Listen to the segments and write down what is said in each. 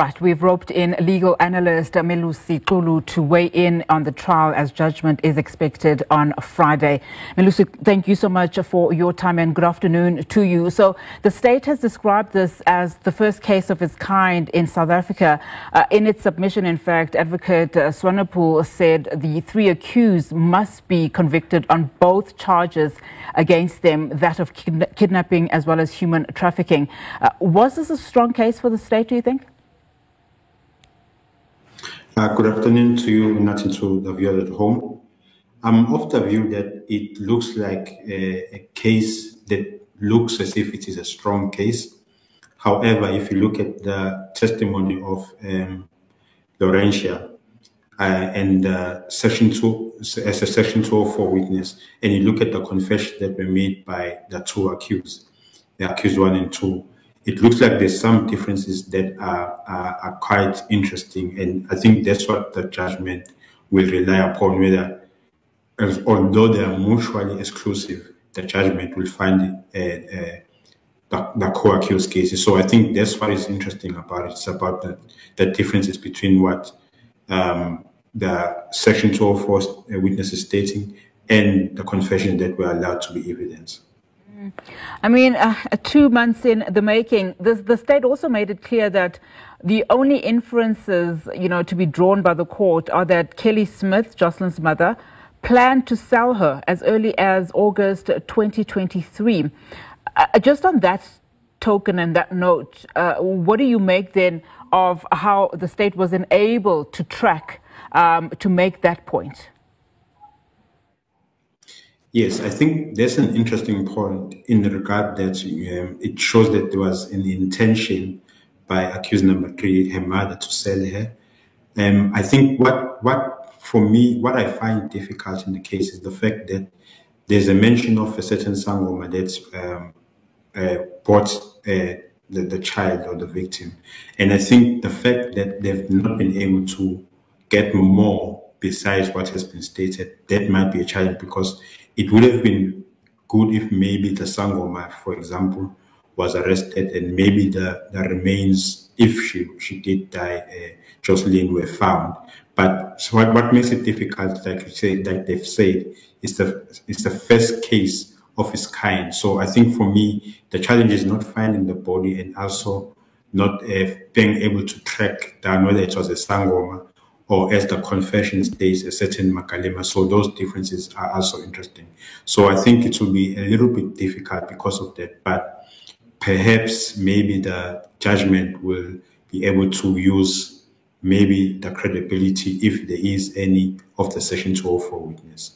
Right, we've roped in legal analyst Melusi Xulu to weigh in on the trial as judgment is expected on Friday. Melusi, thank you so much for your time and good afternoon to you. So the state has described this as the first case of its kind in South Africa. In its submission, in fact, Advocate Swanepoel said the three accused must be convicted on both charges against them, that of kidnapping as well as human trafficking. Was this a strong case for the state, do you think? Good afternoon to you, Natin, to the viewers at home. I'm of the view that it looks like a case that looks as if it is a strong case. However, if you look at the testimony of Laurentia and Section 2, as a Section 204 witness, and you look at the confessions that were made by the two accused, the accused 1 and 2, it looks like there's some differences that are quite interesting, and I think that's what the judgment will rely upon, whether, although they are mutually exclusive, the judgment will find the co-accused cases. So I think that's what is interesting about it. It's about the differences between what the Section 204 witness is stating and the confession that were allowed to be evidence. I mean, 2 months in the making, the state also made it clear that the only inferences, to be drawn by the court are that Kelly Smith, Jocelyn's mother, planned to sell her as early as August 2023. Just on that token and that note, what do you make then of how the state was unable to track to make that point? Yes, I think that's an interesting point in the regard that it shows that there was an intention by accused number 3, her mother, to sell her. I think what I find difficult in the case is the fact that there's a mention of a certain sangoma that bought the child or the victim. And I think the fact that they've not been able to get more besides what has been stated, that might be a challenge, because it would have been good if maybe the sangoma, for example, was arrested and maybe the remains, if she did die, Jocelyn, were found. But so what makes it difficult, like they've said, is the first case of its kind. So I think for me, the challenge is not finding the body and also not being able to track down whether it was a sangoma or, as the confession states, a certain Makalema. So those differences are also interesting. So I think it will be a little bit difficult because of that, but perhaps maybe the judgment will be able to use maybe the credibility, if there is any, of the Section 204 witness.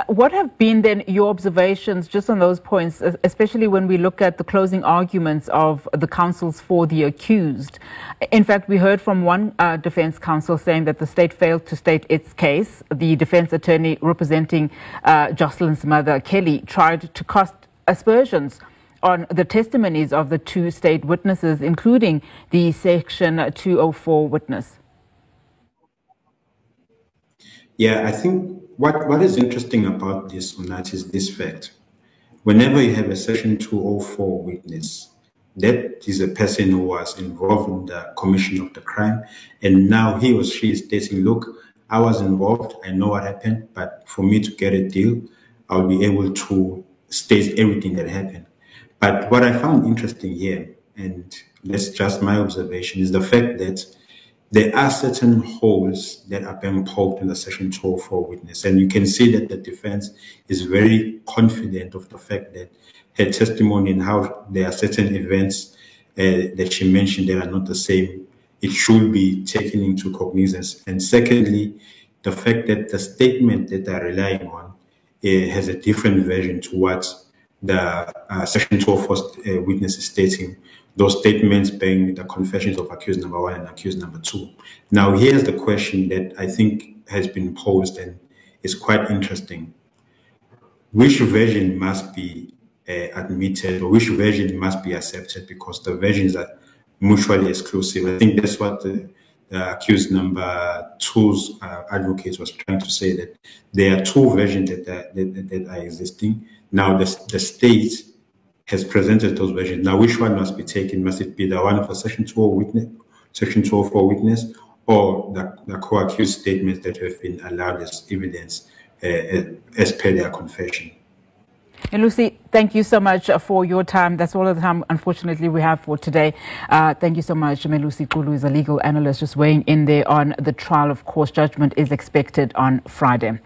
What have been then your observations just on those points, especially when we look at the closing arguments of the counsels for the accused? In fact, we heard from one defense counsel saying that the state failed to state its case. The defense attorney representing Jocelyn's mother, Kelly, tried to cast aspersions on the testimonies of the two state witnesses, including the Section 204 witness. Yeah, I think what is interesting about this, Unat, is this fact. Whenever you have a Section 204 witness, that is a person who was involved in the commission of the crime, and now he or she is stating, look, I was involved, I know what happened, but for me to get a deal, I'll be able to state everything that happened. But what I found interesting here, and that's just my observation, is the fact that there are certain holes that are being poked in the Section 204 witness. And you can see that the defense is very confident of the fact that her testimony and how there are certain events that she mentioned that are not the same, it should be taken into cognizance. And secondly, the fact that the statement that they're relying on has a different version to what the Section 204 witness is stating. Those statements being the confessions of accused number 1 and accused number 2. Now, here's the question that I think has been posed and is quite interesting. Which version must be admitted, or which version must be accepted, because the versions are mutually exclusive? I think that's what the accused number 2's advocate was trying to say, that there are two versions that are existing. Now, the state has presented those versions. Now, which one must be taken? Must it be the one of a Section 204 witness, or the co-accused statements that have been allowed as evidence as per their confession? Melusi, thank you so much for your time. That's all of the time, unfortunately, we have for today. Thank you so much. Melusi Xulu is a legal analyst just weighing in there on the trial. Of course, judgment is expected on Friday.